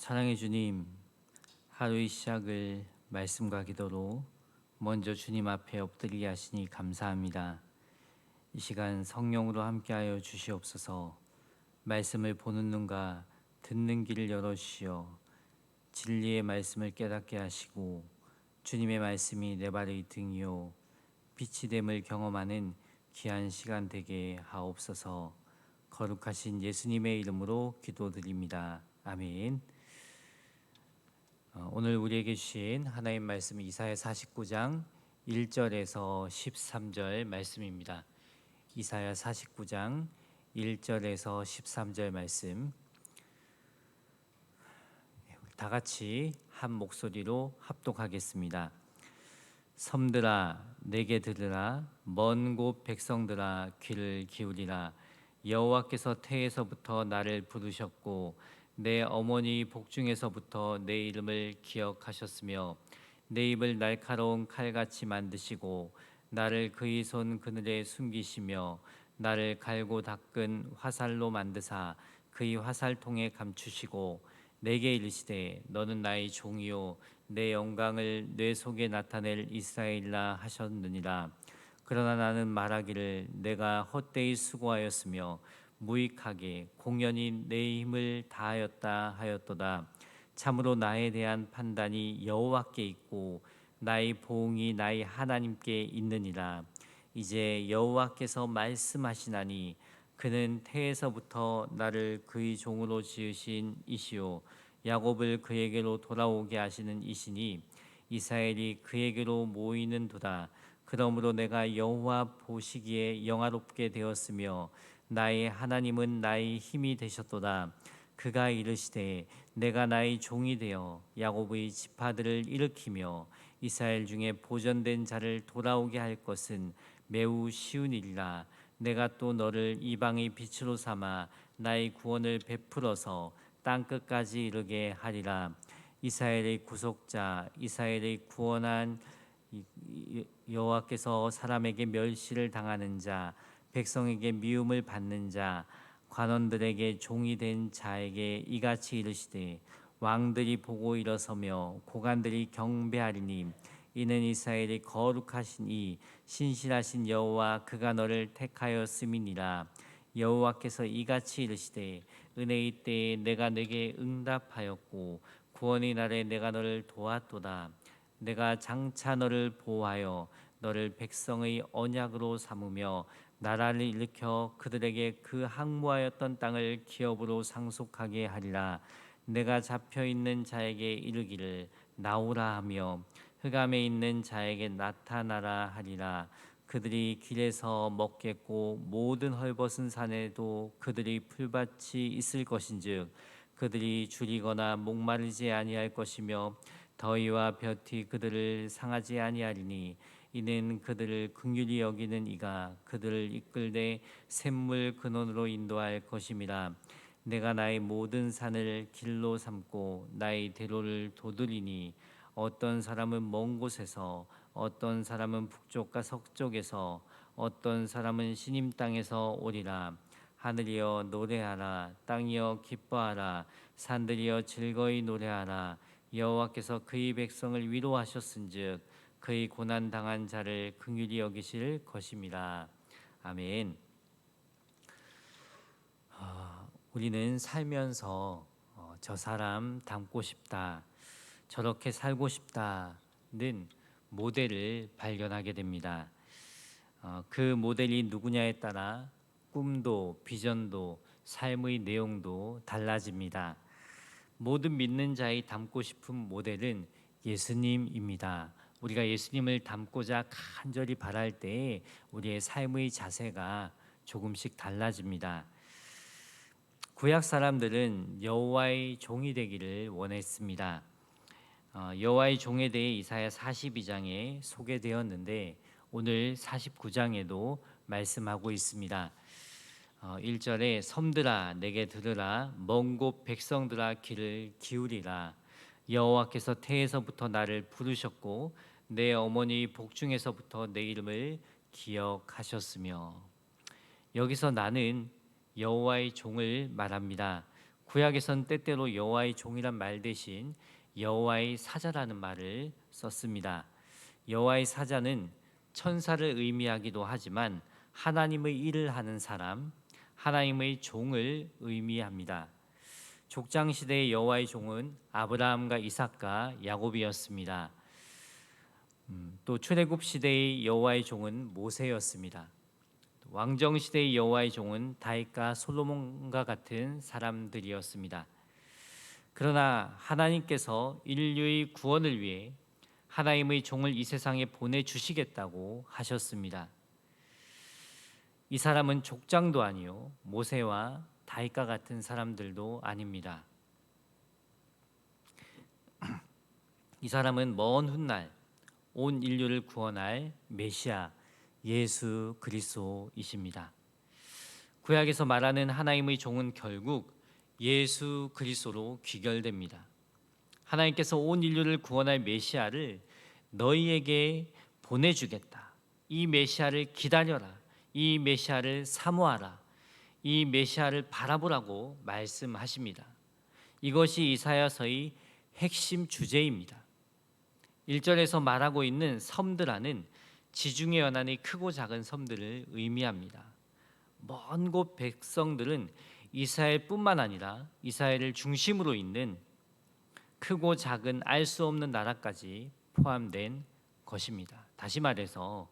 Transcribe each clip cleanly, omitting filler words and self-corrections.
사랑의 주님, 하루의 시작을 말씀과 기도로 먼저 주님 앞에 엎드리게 하시니 감사합니다. 이 시간 성령으로 함께하여 주시옵소서. 말씀을 보는 눈과 듣는 길을 열어주시어 진리의 말씀을 깨닫게 하시고 주님의 말씀이 내 발의 등이요 빛이 됨을 경험하는 귀한 시간 되게 하옵소서. 거룩하신 예수님의 이름으로 기도드립니다. 아멘. 오늘 우리에게 주신 하나님 말씀은 이사야 49장 1절에서 13절 말씀입니다. 이사야 49장 1절에서 13절 말씀, 다 같이 한 목소리로 합독하겠습니다. 섬들아 내게 들으라, 먼 곳 백성들아 귀를 기울이라. 여호와께서 태에서부터 나를 부르셨고 내 어머니 복중에서부터 내 이름을 기억하셨으며 내 입을 날카로운 칼같이 만드시고 나를 그의 손 그늘에 숨기시며 나를 갈고 닦은 화살로 만드사 그의 화살통에 감추시고 내게 이르시되 너는 나의 종이요 내 영광을 뇌 속에 나타낼 이스라엘이라 하셨느니라. 그러나 나는 말하기를 내가 헛되이 수고하였으며 무익하게 공연히 내 힘을 다하였다 하였도다. 참으로 나에 대한 판단이 여호와께 있고 나의 보응이 나의 하나님께 있느니라. 이제 여호와께서 말씀하시나니 그는 태에서부터 나를 그의 종으로 지으신 이시요 야곱을 그에게로 돌아오게 하시는 이시니 이스라엘이 그에게로 모이는도다. 그러므로 내가 여호와 보시기에 영화롭게 되었으며 나의 하나님은 나의 힘이 되셨도다. 그가 이르시되 내가 나의 종이 되어 야곱의 지파들을 일으키며 이스라엘 중에 보존된 자를 돌아오게 할 것은 매우 쉬운 일이라. 내가 또 너를 이방의 빛으로 삼아 나의 구원을 베풀어서 땅 끝까지 이르게 하리라. 이스라엘의 구속자, 이스라엘의 구원한 여호와께서 사람에게 멸시를 당하는 자, 백성에게 미움을 받는 자, 관원들에게 종이 된 자에게 이같이 이르시되 왕들이 보고 일어서며 고관들이 경배하리니 이는 이스라엘이 거룩하신 이 신실하신 여호와 그가 너를 택하였음이니라. 여호와께서 이같이 이르시되 은혜의 때에 내가 내게 응답하였고 구원의 날에 내가 너를 도왔도다. 내가 장차 너를 보호하여 너를 백성의 언약으로 삼으며 나라를 일으켜 그들에게 그 항모하였던 땅을 기업으로 상속하게 하리라. 내가 잡혀 있는 자에게 이르기를 나오라 하며 흑암에 있는 자에게 나타나라 하리라. 그들이 길에서 먹겠고 모든 헐벗은 산에도 그들이 풀밭이 있을 것인즉 그들이 줄이거나 목마르지 아니할 것이며 더위와 볕이 그들을 상하지 아니하리니 이는 그들을 긍휼히 여기는 이가 그들을 이끌되 샘물 근원으로 인도할 것임이라. 내가 나의 모든 산을 길로 삼고 나의 대로를 도드리니 어떤 사람은 먼 곳에서 어떤 사람은 북쪽과 서쪽에서 어떤 사람은 시님 땅에서 오리라. 하늘이여 노래하라, 땅이여 기뻐하라, 산들이여 즐거이 노래하라. 여호와께서 그의 백성을 위로하셨은즉 그의 고난 당한 자를 긍휼히 여기실 것임이라. 아멘. 우리는 살면서 저 사람 닮고 싶다, 저렇게 살고 싶다는 모델을 발견하게 됩니다. 그 모델이 누구냐에 따라 꿈도 비전도 삶의 내용도 달라집니다. 모든 믿는 자의 닮고 싶은 모델은 예수님입니다. 우리가 예수님을 닮고자 간절히 바랄 때 우리의 삶의 자세가 조금씩 달라집니다. 구약 사람들은 여호와의 종이 되기를 원했습니다. 여호와의 종에 대해 이사야 42장에 소개되었는데 오늘 49장에도 말씀하고 있습니다. 1절에 섬들아 내게 들으라, 먼 곳 백성들아 귀를 기울이라. 여호와께서 태에서부터 나를 부르셨고 내 어머니 복중에서부터 내 이름을 기억하셨으며. 여기서 나는 여호와의 종을 말합니다. 구약에선 때때로 여호와의 종이란 말 대신 여호와의 사자라는 말을 썼습니다. 여호와의 사자는 천사를 의미하기도 하지만 하나님의 일을 하는 사람, 하나님의 종을 의미합니다. 족장 시대의 여호와의 종은 아브라함과 이삭과 야곱이었습니다. 또 출애굽 시대의 여호와의 종은 모세였습니다. 왕정 시대의 여호와의 종은 다윗과 솔로몬과 같은 사람들이었습니다. 그러나 하나님께서 인류의 구원을 위해 하나님의 종을 이 세상에 보내주시겠다고 하셨습니다. 이 사람은 족장도 아니요 모세와 다윗과 같은 사람들도 아닙니다. 이 사람은 먼 훗날 온 인류를 구원할 메시아 예수 그리스도이십니다. 구약에서 말하는 하나님의 종은 결국 예수 그리스도로 귀결됩니다. 하나님께서 온 인류를 구원할 메시아를 너희에게 보내주겠다. 이 메시아를 기다려라. 이 메시아를 사모하라. 이 메시아를 바라보라고 말씀하십니다. 이것이 이사야서의 핵심 주제입니다. 1절에서 말하고 있는 섬드라는 지중해 연안의 크고 작은 섬들을 의미합니다. 먼 곳 백성들은 이스라엘뿐만 아니라 이스라엘을 중심으로 있는 크고 작은 알 수 없는 나라까지 포함된 것입니다. 다시 말해서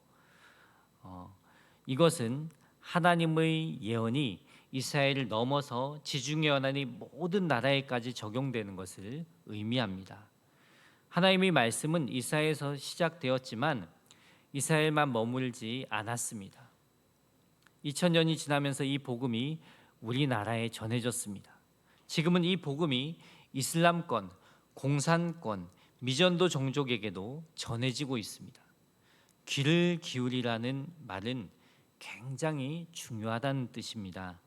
이것은 하나님의 예언이 이스라엘을 넘어서 지중해 연안의 모든 나라에까지 적용되는 것을 의미합니다. 하나님의 말씀은 이스라엘에서 시작되었지만 이스라엘만 머물지 않았습니다. 2000년이 지나면서 이 복음이 우리나라에 전해졌습니다. 지금은 이 복음이 이슬람권, 공산권, 미전도 종족에게도 전해지고 있습니다. 귀를 기울이라는 말은 굉장히 중요하다는 뜻입니다.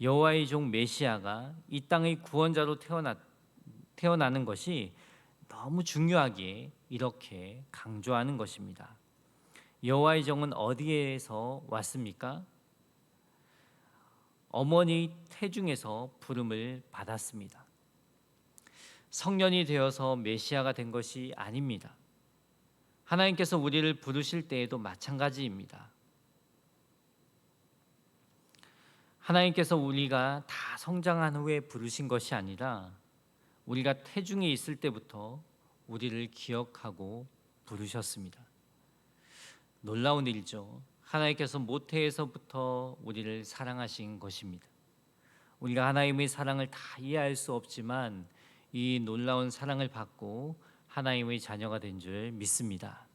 여호와의 종 메시아가 이 땅의 구원자로 태어나는 것이 너무 중요하기에 이렇게 강조하는 것입니다. 여호와의 종은 어디에서 왔습니까? 어머니 태중에서 부름을 받았습니다. 성년이 되어서 메시아가 된 것이 아닙니다. 하나님께서 우리를 부르실 때에도 마찬가지입니다. 하나님께서 우리가 다 성장한 후에 부르신 것이 아니라 우리가 태중에 있을 때부터 우리를 기억하고 부르셨습니다. 놀라운 일이죠. 하나님께서 모태에서부터 우리를 사랑하신 것입니다. 우리가 하나님의 사랑을 다 이해할 수 없지만 이 놀라운 사랑을 받고 하나님의 자녀가 된 줄 믿습니다.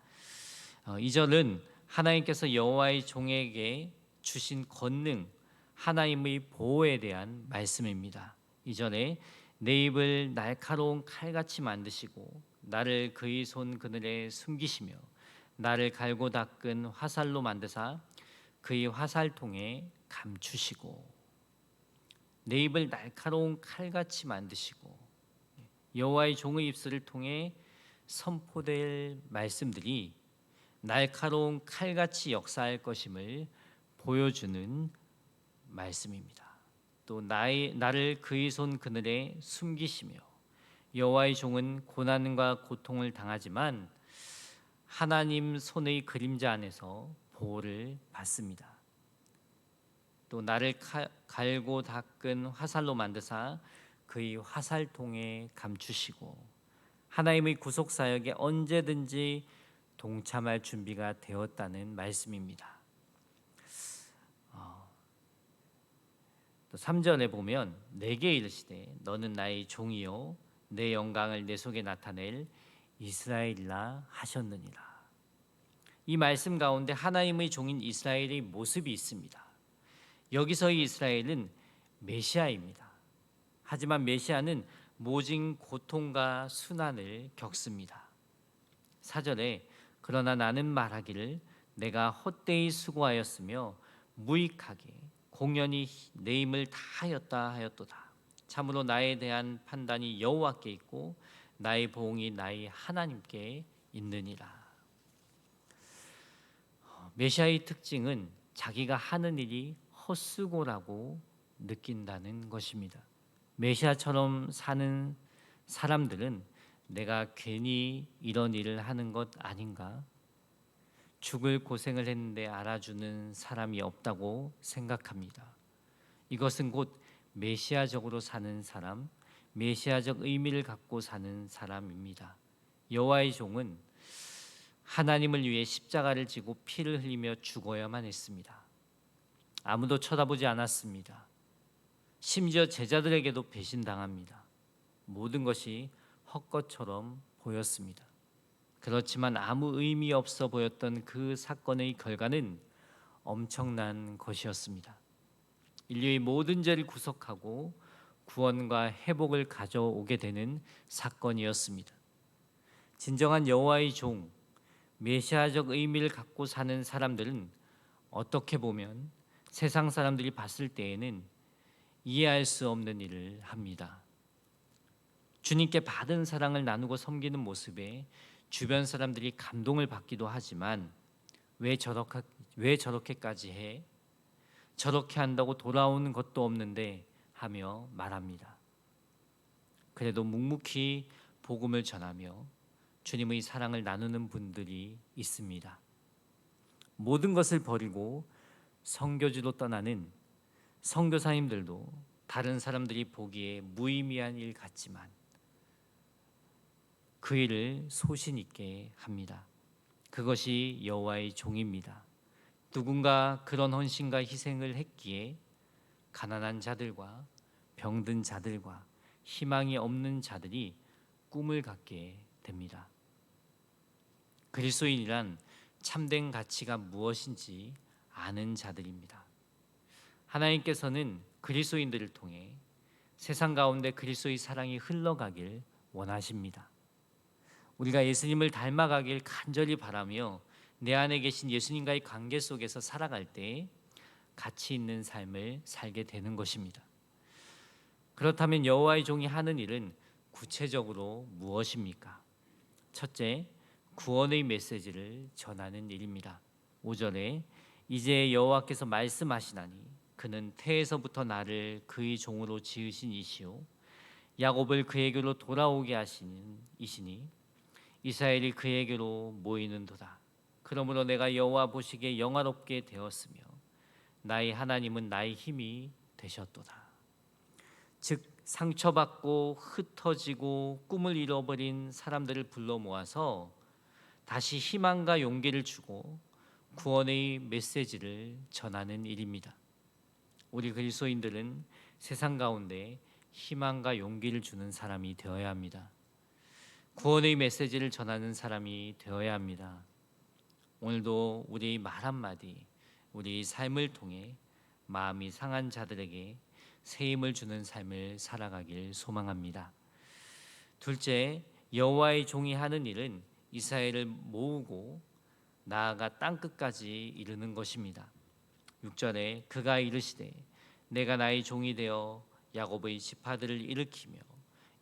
2절은 하나님께서 여호와의 종에게 주신 권능, 하나님의 보호에 대한 말씀입니다. 2절에 내 입을 날카로운 칼같이 만드시고 나를 그의 손 그늘에 숨기시며 나를 갈고 닦은 화살로 만드사 그의 화살통에 감추시고 내 입을 날카로운 칼같이 만드시고 여호와의 종의 입술을 통해 선포될 말씀들이 날카로운 칼같이 역사할 것임을 보여주는 말씀입니다. 또 나를 그의 손 그늘에 숨기시며 여호와의 종은 고난과 고통을 당하지만 하나님 손의 그림자 안에서 보호를 받습니다. 또 나를 갈고 닦은 화살로 만드사 그의 화살통에 감추시고 하나님의 구속 사역에 언제든지 동참할 준비가 되었다는 말씀입니다. 또 3절에 보면 내게 이르시되 너는 나의 종이요 내 영광을 내 속에 나타낼 이스라엘이라 하셨느니라. 이 말씀 가운데 하나님의 종인 이스라엘의 모습이 있습니다. 여기서의 이스라엘은 메시아입니다. 하지만 메시아는 모진 고통과 순환을 겪습니다. 4절에 그러나 나는 말하기를 내가 헛되이 수고하였으며 무익하게 공연히 내 힘을 다하였다 하였도다. 참으로 나에 대한 판단이 여호와께 있고 나의 보응이 나의 하나님께 있느니라. 메시아의 특징은 자기가 하는 일이 헛수고라고 느낀다는 것입니다. 메시아처럼 사는 사람들은 내가 괜히 이런 일을 하는 것 아닌가? 죽을 고생을 했는데 알아주는 사람이 없다고 생각합니다. 이것은 곧 메시아적으로 사는 사람, 메시아적 의미를 갖고 사는 사람입니다. 여호와의 종은 하나님을 위해 십자가를 지고 피를 흘리며 죽어야만 했습니다. 아무도 쳐다보지 않았습니다. 심지어 제자들에게도 배신당합니다. 모든 것이 헛것처럼 보였습니다. 그렇지만 아무 의미 없어 보였던 그 사건의 결과는 엄청난 것이었습니다. 인류의 모든 죄를 구속하고 구원과 회복을 가져오게 되는 사건이었습니다. 진정한 여호와의 종, 메시아적 의미를 갖고 사는 사람들은 어떻게 보면 세상 사람들이 봤을 때에는 이해할 수 없는 일을 합니다. 주님께 받은 사랑을 나누고 섬기는 모습에 주변 사람들이 감동을 받기도 하지만 왜 저렇게까지 해? 저렇게 한다고 돌아오는 것도 없는데 하며 말합니다. 그래도 묵묵히 복음을 전하며 주님의 사랑을 나누는 분들이 있습니다. 모든 것을 버리고 선교지로 떠나는 선교사님들도 다른 사람들이 보기에 무의미한 일 같지만 그 일을 소신 있게 합니다. 그것이 여호와의 종입니다. 누군가 그런 헌신과 희생을 했기에 가난한 자들과 병든 자들과 희망이 없는 자들이 꿈을 갖게 됩니다. 그리스도인이란 참된 가치가 무엇인지 아는 자들입니다. 하나님께서는 그리스도인들을 통해 세상 가운데 그리스도의 사랑이 흘러가길 원하십니다. 우리가 예수님을 닮아가길 간절히 바라며 내 안에 계신 예수님과의 관계 속에서 살아갈 때 가치 있는 삶을 살게 되는 것입니다. 그렇다면 여호와의 종이 하는 일은 구체적으로 무엇입니까? 첫째, 구원의 메시지를 전하는 일입니다. 5절에 이제 여호와께서 말씀하시나니 그는 태에서부터 나를 그의 종으로 지으신 이시요 야곱을 그에게로 돌아오게 하시는 이시니 이스라엘이 그에게로 모이는도다. 그러므로 내가 여호와 보시기에 영화롭게 되었으며 나의 하나님은 나의 힘이 되셨도다. 즉 상처받고 흩어지고 꿈을 잃어버린 사람들을 불러 모아서 다시 희망과 용기를 주고 구원의 메시지를 전하는 일입니다. 우리 그리스도인들은 세상 가운데 희망과 용기를 주는 사람이 되어야 합니다. 구원의 메시지를 전하는 사람이 되어야 합니다. 오늘도 우리 말 한마디, 우리 삶을 통해 마음이 상한 자들에게 새 힘을 주는 삶을 살아가길 소망합니다. 둘째, 여호와의 종이 하는 일은 이스라엘을 모으고 나아가 땅끝까지 이르는 것입니다. 6절에 그가 이르시되 내가 나의 종이 되어 야곱의 지파들을 일으키며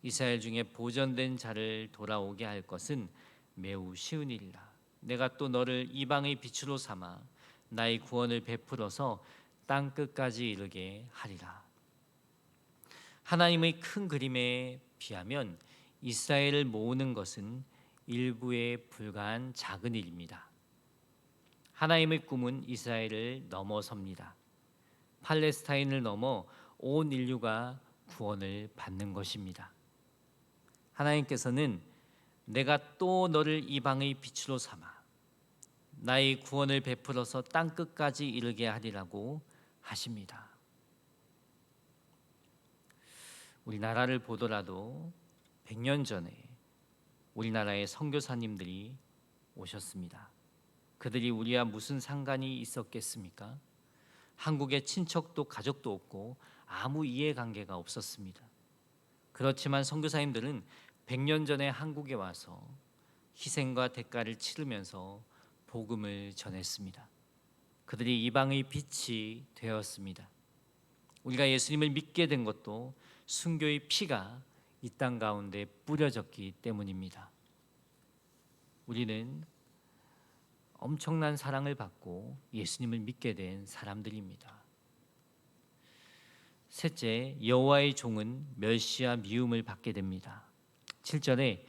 이스라엘 중에 보존된 자를 돌아오게 할 것은 매우 쉬운 일이라. 내가 또 너를 이방의 빛으로 삼아 나의 구원을 베풀어서 땅 끝까지 이르게 하리라. 하나님의 큰 그림에 비하면 이스라엘을 모으는 것은 일부에 불과한 작은 일입니다. 하나님의 꿈은 이스라엘을 넘어섭니다. 팔레스타인을 넘어 온 인류가 구원을 받는 것입니다. 하나님께서는 내가 또 너를 이방의 빛으로 삼아 나의 구원을 베풀어서 땅 끝까지 이르게 하리라고 하십니다. 우리나라를 보더라도 100년 전에 우리나라의 선교사님들이 오셨습니다. 그들이 우리와 무슨 상관이 있었겠습니까? 한국에 친척도 가족도 없고 아무 이해관계가 없었습니다. 그렇지만 선교사님들은 100년 전에 한국에 와서 희생과 대가를 치르면서 복음을 전했습니다. 그들이 이방의 빛이 되었습니다. 우리가 예수님을 믿게 된 것도 순교의 피가 이 땅 가운데 뿌려졌기 때문입니다. 우리는 엄청난 사랑을 받고 예수님을 믿게 된 사람들입니다. 셋째, 여호와의 종은 멸시와 미움을 받게 됩니다. 7절에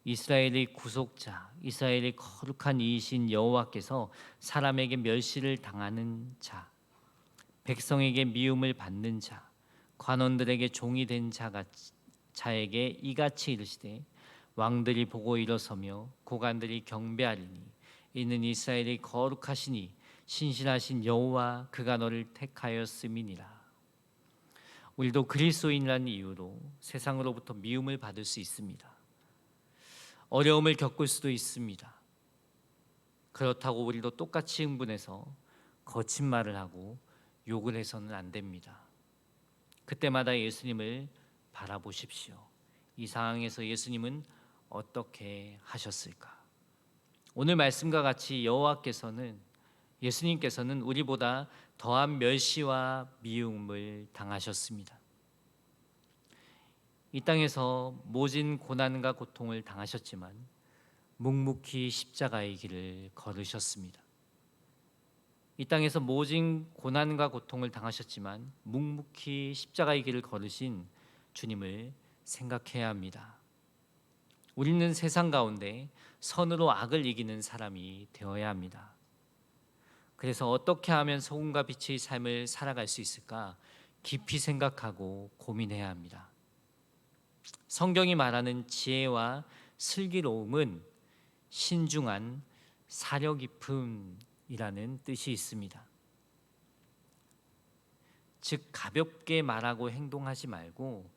이스라엘의 구속자, 이스라엘의 거룩한 이이신 여호와께서 사람에게 멸시를 당하는 자, 백성에게 미움을 받는 자, 관원들에게 종이 된 자에게 이같이 이르시되 왕들이 보고 일어서며 고관들이 경배하리니 이는 이스라엘의 거룩하시니 신실하신 여호와 그가 너를 택하였음이니라. 우리도 그리스도인이라는 이유로 세상으로부터 미움을 받을 수 있습니다. 어려움을 겪을 수도 있습니다. 그렇다고 우리도 똑같이 흥분해서 거친 말을 하고 욕을 해서는 안 됩니다. 그때마다 예수님을 바라보십시오. 이 상황에서 예수님은 어떻게 하셨을까? 오늘 말씀과 같이 예수님께서는 우리보다 더한 멸시와 미움을 당하셨습니다. 이 땅에서 모진 고난과 고통을 당하셨지만 묵묵히 십자가의 길을 걸으셨습니다. 이 땅에서 모진 고난과 고통을 당하셨지만 묵묵히 십자가의 길을 걸으신 주님을 생각해야 합니다. 우리는 세상 가운데 선으로 악을 이기는 사람이 되어야 합니다. 그래서 어떻게 하면 소금과 빛의 삶을 살아갈 수 있을까 깊이 생각하고 고민해야 합니다. 성경이 말하는 지혜와 슬기로움은 신중한 사려 깊음이라는 뜻이 있습니다. 즉 가볍게 말하고 행동하지 말고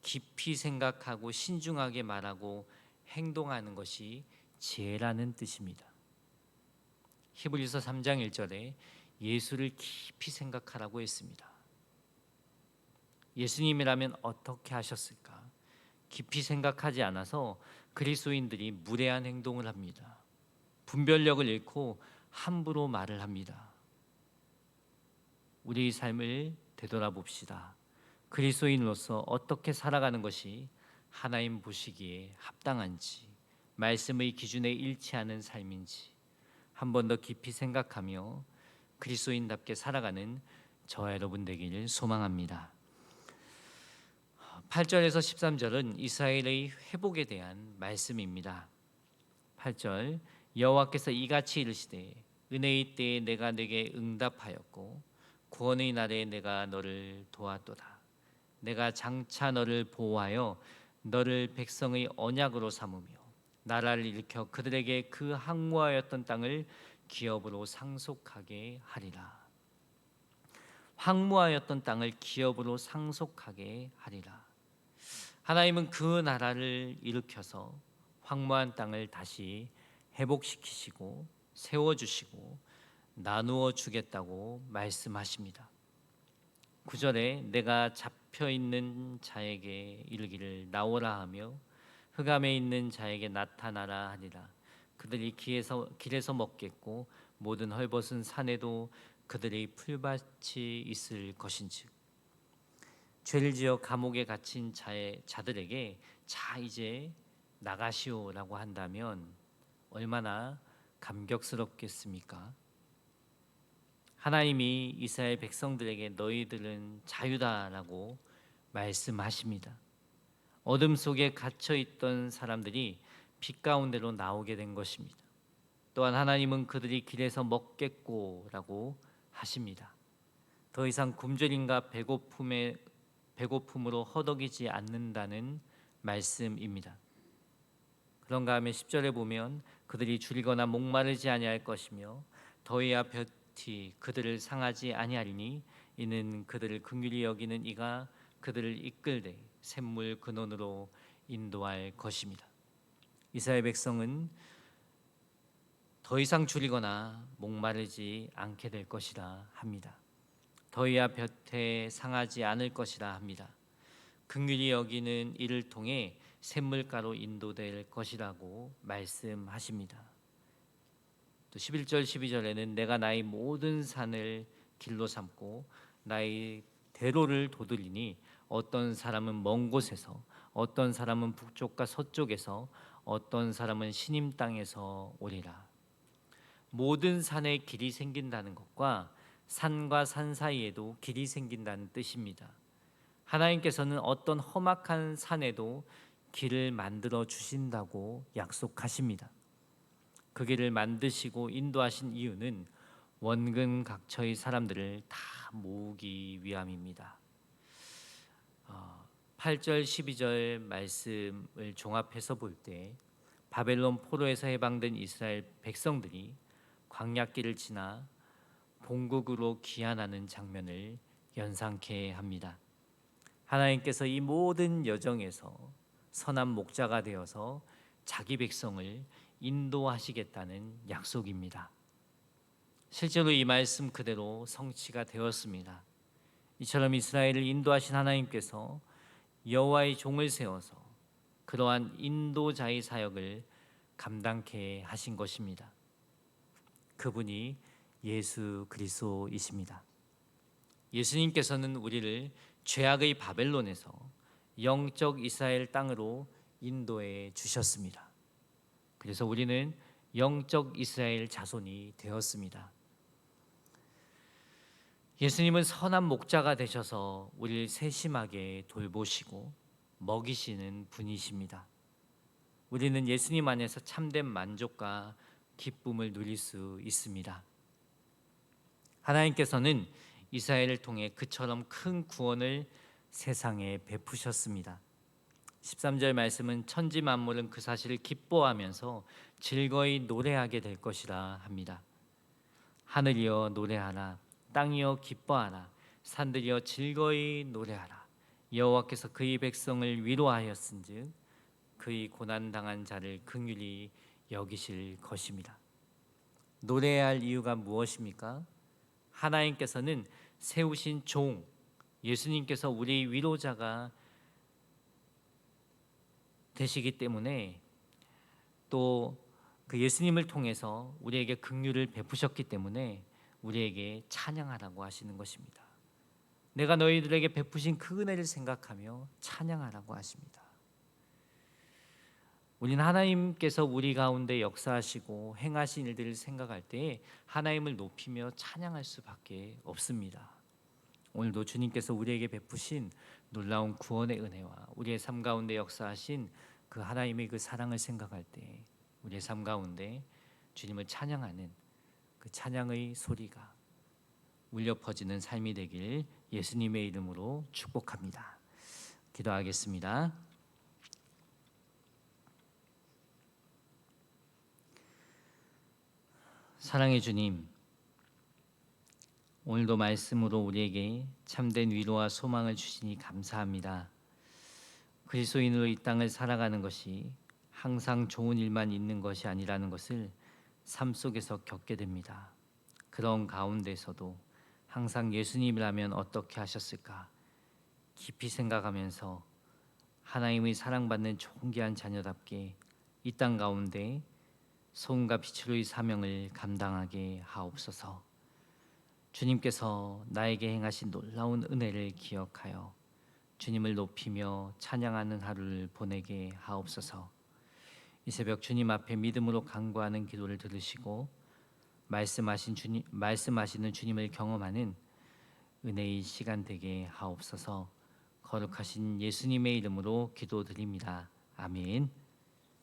깊이 생각하고 신중하게 말하고 행동하는 것이 지혜라는 뜻입니다. 히브리서 3장 1절에 예수를 깊이 생각하라고 했습니다. 예수님이라면 어떻게 하셨을까? 깊이 생각하지 않아서 그리스도인들이 무례한 행동을 합니다. 분별력을 잃고 함부로 말을 합니다. 우리의 삶을 되돌아봅시다. 그리스도인으로서 어떻게 살아가는 것이 하나님 보시기에 합당한지, 말씀의 기준에 일치하는 삶인지 한 번 더 깊이 생각하며 그리스도인답게 살아가는 저와 여러분 되기를 소망합니다. 8절에서 13절은 이스라엘의 회복에 대한 말씀입니다. 8절 여호와께서 이같이 이르시되 은혜의 때에 내가 내게 응답하였고 구원의 날에 내가 너를 도왔도다. 내가 장차 너를 보호하여 너를 백성의 언약으로 삼으며 나라를 일으켜 그들에게 그 항무하였던 땅을 기업으로 상속하게 하리라. 항무하였던 땅을 기업으로 상속하게 하리라. 하나님은 그 나라를 일으켜서 황무한 땅을 다시 회복시키시고 세워주시고 나누어 주겠다고 말씀하십니다. 9절에 내가 잡혀있는 자에게 이르기를 나오라 하며 흑암에 있는 자에게 나타나라 하리라. 그들이 길에서 먹겠고 모든 헐벗은 산에도 그들의 풀밭이 있을 것인즉 죄를 지어 감옥에 갇힌 자들에게 자 이제 나가시오라고 한다면 얼마나 감격스럽겠습니까? 하나님이 이스라엘 백성들에게 너희들은 자유다라고 말씀하십니다. 어둠 속에 갇혀 있던 사람들이 빛 가운데로 나오게 된 것입니다. 또한 하나님은 그들이 길에서 먹겠고라고 하십니다. 더 이상 굶주림과 배고픔으로 허덕이지 않는다는 말씀입니다. 그런가 하면 10절에 보면 그들이 줄이거나 목마르지 아니할 것이며 더위와 볕이 그들을 상하지 아니하리니 이는 그들을 긍휼히 여기는 이가 그들을 이끌되 샘물 근원으로 인도할 것입니다. 이스라엘 백성은 더 이상 줄이거나 목마르지 않게 될 것이라 합니다. 더위와 볕에 상하지 않을 것이라 합니다. 긍휼히 여기는 이를 통해 샘물가로 인도될 것이라고 말씀하십니다. 또 11절 12절에는 내가 나의 모든 산을 길로 삼고 나의 대로를 도드리니 어떤 사람은 먼 곳에서 어떤 사람은 북쪽과 서쪽에서 어떤 사람은 시님 땅에서 오리라. 모든 산에 길이 생긴다는 것과 산과 산 사이에도 길이 생긴다는 뜻입니다. 하나님께서는 어떤 험악한 산에도 길을 만들어 주신다고 약속하십니다. 그 길을 만드시고 인도하신 이유는 원근 각처의 사람들을 다 모으기 위함입니다. 8절 12절 말씀을 종합해서 볼 때 바벨론 포로에서 해방된 이스라엘 백성들이 광야길을 지나 본국으로 귀환하는 장면을 연상케 합니다. 하나님께서 이 모든 여정에서 선한 목자가 되어서 자기 백성을 인도하시겠다는 약속입니다. 실제로 이 말씀 그대로 성취가 되었습니다. 이처럼 이스라엘을 인도하신 하나님께서 여호와의 종을 세워서 그러한 인도자의 사역을 감당케 하신 것입니다. 그분이 예수 그리스도이십니다. 예수님께서는 우리를 죄악의 바벨론에서 영적 이스라엘 땅으로 인도해 주셨습니다. 그래서 우리는 영적 이스라엘 자손이 되었습니다. 예수님은 선한 목자가 되셔서 우리를 세심하게 돌보시고 먹이시는 분이십니다. 우리는 예수님 안에서 참된 만족과 기쁨을 누릴 수 있습니다. 하나님께서는 이스라엘을 통해 그처럼 큰 구원을 세상에 베푸셨습니다. 13절 말씀은 천지 만물은 그 사실을 기뻐하면서 즐거이 노래하게 될 것이라 합니다. 하늘이여 노래하라, 땅이여 기뻐하라, 산들이여 즐거이 노래하라. 여호와께서 그의 백성을 위로하였은즉 그의 고난 당한 자를 긍휼히 여기실 것입니다. 노래해야 할 이유가 무엇입니까? 하나님께서는 세우신 종 예수님께서 우리 위로자가 되시기 때문에 또 그 예수님을 통해서 우리에게 긍휼을 베푸셨기 때문에 우리에게 찬양하라고 하시는 것입니다. 내가 너희들에게 베푸신 그 은혜를 생각하며 찬양하라고 하십니다. 우리는 하나님께서 우리 가운데 역사하시고 행하신 일들을 생각할 때 하나님을 높이며 찬양할 수밖에 없습니다. 오늘도 주님께서 우리에게 베푸신 놀라운 구원의 은혜와 우리의 삶 가운데 역사하신 그 하나님의 그 사랑을 생각할 때 우리의 삶 가운데 주님을 찬양하는 그 찬양의 소리가 울려 퍼지는 삶이 되길 예수님의 이름으로 축복합니다. 기도하겠습니다. 사랑의 주님, 오늘도 말씀으로 우리에게 참된 위로와 소망을 주시니 감사합니다. 그리스도인으로 이 땅을 살아가는 것이 항상 좋은 일만 있는 것이 아니라는 것을 삶 속에서 겪게 됩니다. 그런 가운데서도 항상 예수님이라면 어떻게 하셨을까 깊이 생각하면서 하나님의 사랑받는 존귀한 자녀답게 이 땅 가운데 소금과 빛으로의 사명을 감당하게 하옵소서. 주님께서 나에게 행하신 놀라운 은혜를 기억하여 주님을 높이며 찬양하는 하루를 보내게 하옵소서. 이 새벽 주님 앞에 믿음으로 간구하는 기도를 들으시고 말씀하시는 주님을 경험하는 은혜의 시간 되게 하옵소서. 거룩하신 예수님의 이름으로 기도드립니다. 아멘.